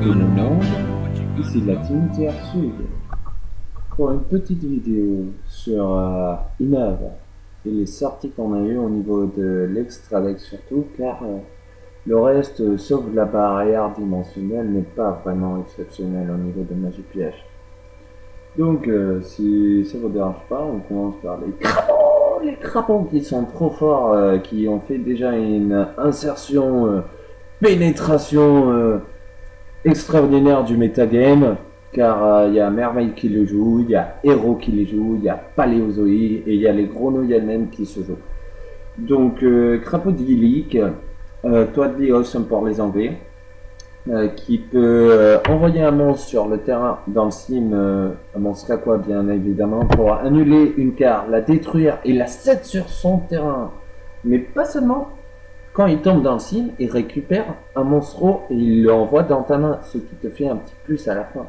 Et maintenant, ici la Team Tiers Sud pour une petite vidéo sur une œuvre et les sorties qu'on a eues au niveau de l'extra deck surtout, car le reste, sauf la barrière dimensionnelle, n'est pas vraiment exceptionnel au niveau de magie piège. Donc, si ça vous dérange pas, on commence par les crapauds qui sont trop forts, qui ont fait déjà une insertion, pénétration extraordinaire du metagame, car il y a Merveille qui le joue, il y a Hero qui les joue, il y a Paléozoï et il y a les Grenouilles qui se jouent. Donc, Crapaudylique, toi de awesome pour les anglais, qui peut envoyer un monstre sur le terrain dans le sim, un monstre à quoi bien évidemment, pour annuler une carte, la détruire et la set sur son terrain. Mais pas seulement, quand il tombe dans le sim, il récupère un monstro et il l'envoie dans ta main, ce qui te fait un petit plus à la fin.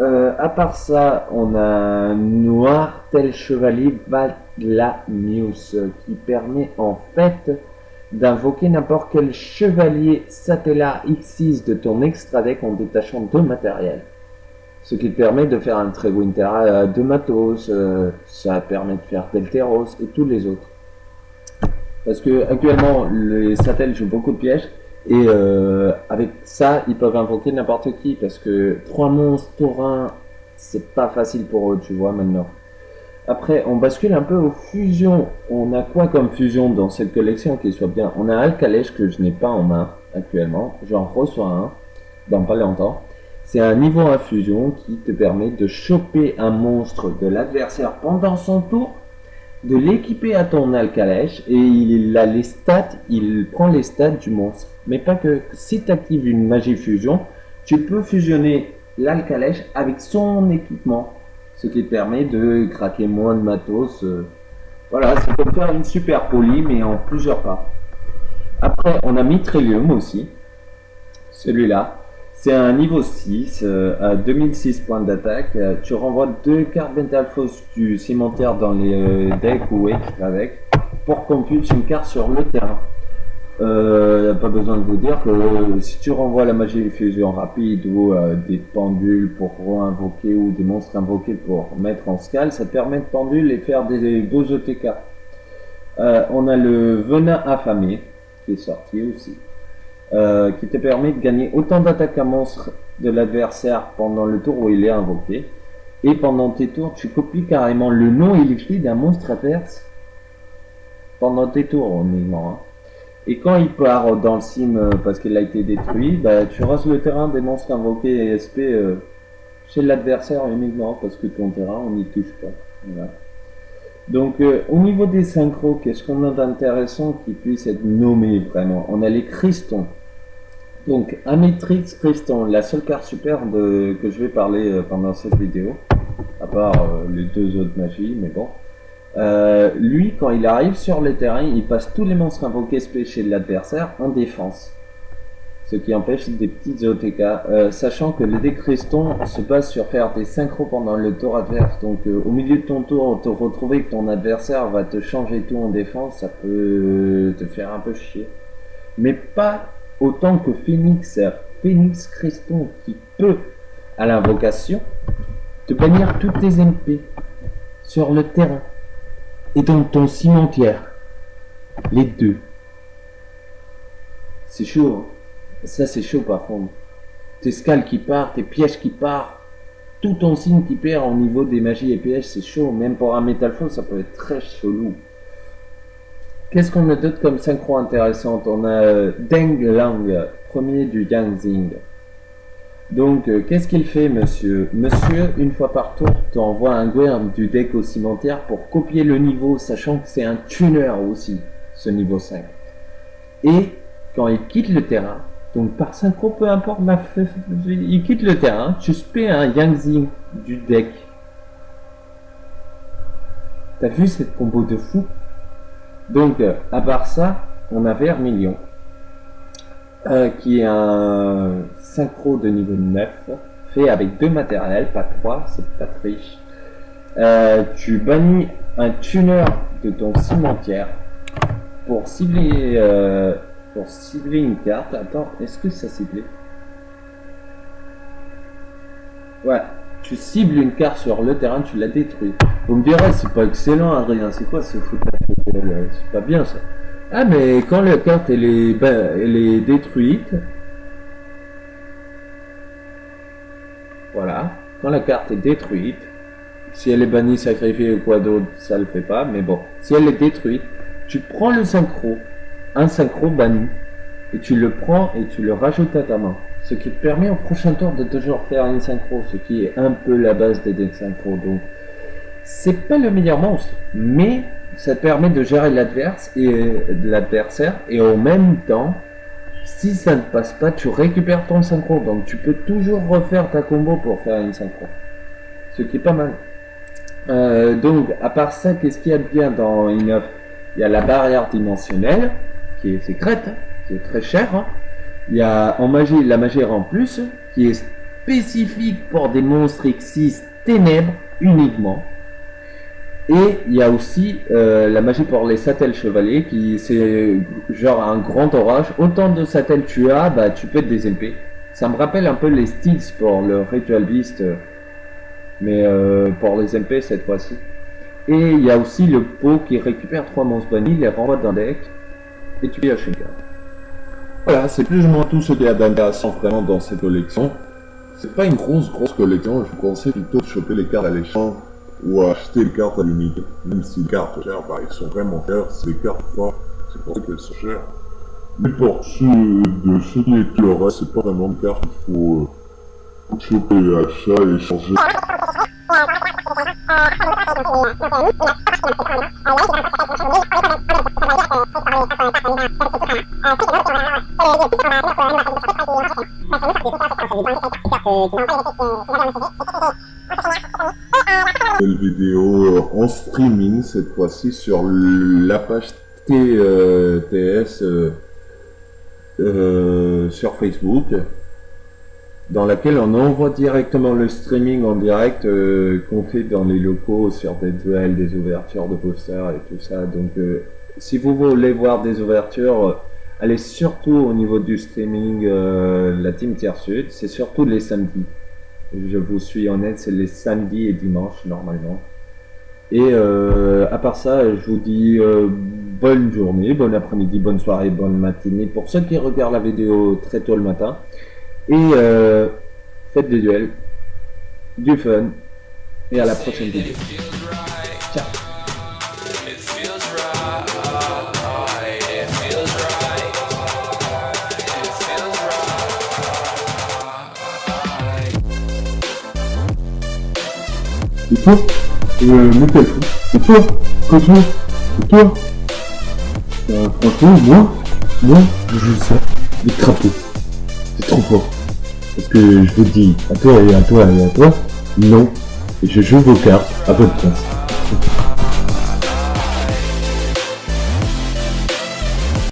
À part ça, on a un noir tel chevalier Valamius qui permet en fait d'invoquer n'importe quel chevalier Satellar X6 de ton extra deck en détachant 2 matériels. Ce qui te permet de faire un Trewinter de matos, ça permet de faire Delteros et tous les autres. Parce que actuellement les Satels jouent beaucoup de pièges et avec ça ils peuvent invoquer n'importe qui parce que 3 monstres taurins c'est pas facile pour eux, tu vois maintenant. Après on bascule un peu aux fusions. On a quoi comme fusion dans cette collection qui soit bien? On a Alcalèche que je n'ai pas en main actuellement, j'en reçois un dans pas longtemps. C'est un niveau 1 fusion qui te permet de choper un monstre de l'adversaire pendant son tour, de l'équiper à ton Alcalèche et il a les stats, il prend les stats du monstre. Mais pas que, si tu actives une magie fusion, tu peux fusionner l'Alcalèche avec son équipement, ce qui te permet de craquer moins de matos. Voilà, c'est comme faire une super poly mais en plusieurs pas. Après, on a Mitrillium aussi, celui-là. C'est un niveau 6, à 2006 points d'attaque. Tu renvoies 2 cartes Mental Force du cimetière dans les decks ou wake avec pour qu'on puisse une carte sur le terrain. Pas besoin de vous dire que si tu renvoies la magie fusion rapide ou des pendules pour re-invoquer ou des monstres invoqués pour mettre en scale, ça te permet de pendules et faire des beaux OTK. On a le venin affamé qui est sorti aussi. Qui te permet de gagner autant d'attaques à monstre de l'adversaire pendant le tour où il est invoqué. Et pendant tes tours, tu copies carrément le nom et l'écrit d'un monstre adverse pendant tes tours uniquement. Hein. Et quand il part dans le sim parce qu'il a été détruit, bah, tu rases le terrain des monstres invoqués et SP chez l'adversaire uniquement parce que ton terrain on n'y touche pas. Voilà. Donc au niveau des synchros, qu'est-ce qu'on a d'intéressant qui puisse être nommé vraiment? On a les Cristons. Donc Amétrix Criston, la seule carte super que je vais parler pendant cette vidéo, à part les 2 autres magies, mais bon. Lui, quand il arrive sur le terrain, il passe tous les monstres invoqués SP chez l'adversaire en défense. Ce qui empêche des petites OTK, sachant que le deck Criston se base sur faire des synchros pendant le tour adverse. Donc au milieu de ton tour, te retrouver que ton adversaire va te changer tout en défense, ça peut te faire un peu chier. Mais pas autant que Phoenix Criston qui peut, à l'invocation, te bannir toutes tes MP sur le terrain. Et donc ton cimetière, les deux. C'est chaud, hein. Ça c'est chaud par contre. Tes scales qui partent, tes pièges qui partent, tout ton signe qui perd au niveau des magies et pièges, c'est chaud. Même pour un Metal Fall, ça peut être très chelou. Qu'est-ce qu'on a d'autre comme synchro intéressante? On a Deng Lang, premier du Yangzing. Donc, qu'est-ce qu'il fait, monsieur? Monsieur, une fois par tour, t'envoie un Gwern du deck au cimetière pour copier le niveau, sachant que c'est un tuner aussi, ce niveau 5. Et, quand il quitte le terrain, donc par synchro, peu importe il quitte le terrain, tu spé un Yangzing du deck. T'as vu cette combo de fou? Donc, à part ça, on a Vermilion. Qui est un synchro de niveau 9, fait avec 2 matériels, pas 3, c'est pas triche. Tu bannis un tuner de ton cimetière pour cibler une carte. Attends, est-ce que ça ciblé? Ouais, tu cibles une carte sur le terrain, tu la détruis. Vous me direz, c'est pas excellent, Adrien, c'est quoi ce foutage de gueule? C'est pas bien ça. Ah, mais quand la carte elle est détruite, voilà, quand la carte est détruite, si elle est bannie, sacrifiée ou quoi d'autre, ça le fait pas, mais bon, si elle est détruite, tu prends le synchro, un synchro banni, et tu le prends et tu le rajoutes à ta main. Ce qui te permet au prochain tour de toujours faire une synchro, ce qui est un peu la base des decks synchro. Donc, c'est pas le meilleur monstre, mais ça te permet de gérer l'adversaire et en même temps, si ça ne passe pas, tu récupères ton synchro. Donc, tu peux toujours refaire ta combo pour faire une synchro, ce qui est pas mal. Donc, à part ça, qu'est-ce qu'il y a de bien dans Enough? Il y a la barrière dimensionnelle, qui est secrète, hein, qui est très chère. Hein. Il y a en magie la magie en plus, qui est spécifique pour des monstres X6 ténèbres uniquement. Et il y a aussi la magie pour les satels chevaliers, qui c'est genre un grand orage. Autant de satels tu as, bah tu peux des MP. Ça me rappelle un peu les Steels pour le Ritual Beast, mais pour les MP cette fois-ci. Et il y a aussi le pot qui récupère 3 monstres bannis, les renvoie d'un deck, et tu pioches une carte. Voilà, c'est plus ou moins tout ce qu'il y a d'intéressant vraiment dans cette collection. C'est pas une grosse collection, je vous conseille plutôt de choper les cartes à l'échange ou acheter les cartes à l'unité. Même si les cartes chères, bah, elles sont vraiment chères, c'est des cartes fortes, c'est pour ça qu'elles sont chères. Mais pour ceux qui est tout le reste, c'est pas vraiment une carte qu'il faut choper achat et échanger. Une vidéo en streaming cette fois-ci sur la page TS sur Facebook, dans laquelle on envoie directement le streaming en direct qu'on fait dans les locaux sur des duels, des ouvertures de posters et tout ça. Donc si vous voulez voir des ouvertures, allez surtout au niveau du streaming la Team Tiers Sud, c'est surtout les samedis. Je vous suis honnête, c'est les samedis et dimanches normalement. Et à part ça, je vous dis bonne journée, bon après-midi, bonne soirée, bonne matinée pour ceux qui regardent la vidéo très tôt le matin. Et faites des duels, du fun, et à la prochaine vidéo. Ciao. Et toi, Metal, et toi, Coton, et toi, franchement, moi, je joue ça, les crapauds. C'est trop fort. Parce que je vous dis, à toi et à toi et à toi, non, et je joue vos cartes à votre place.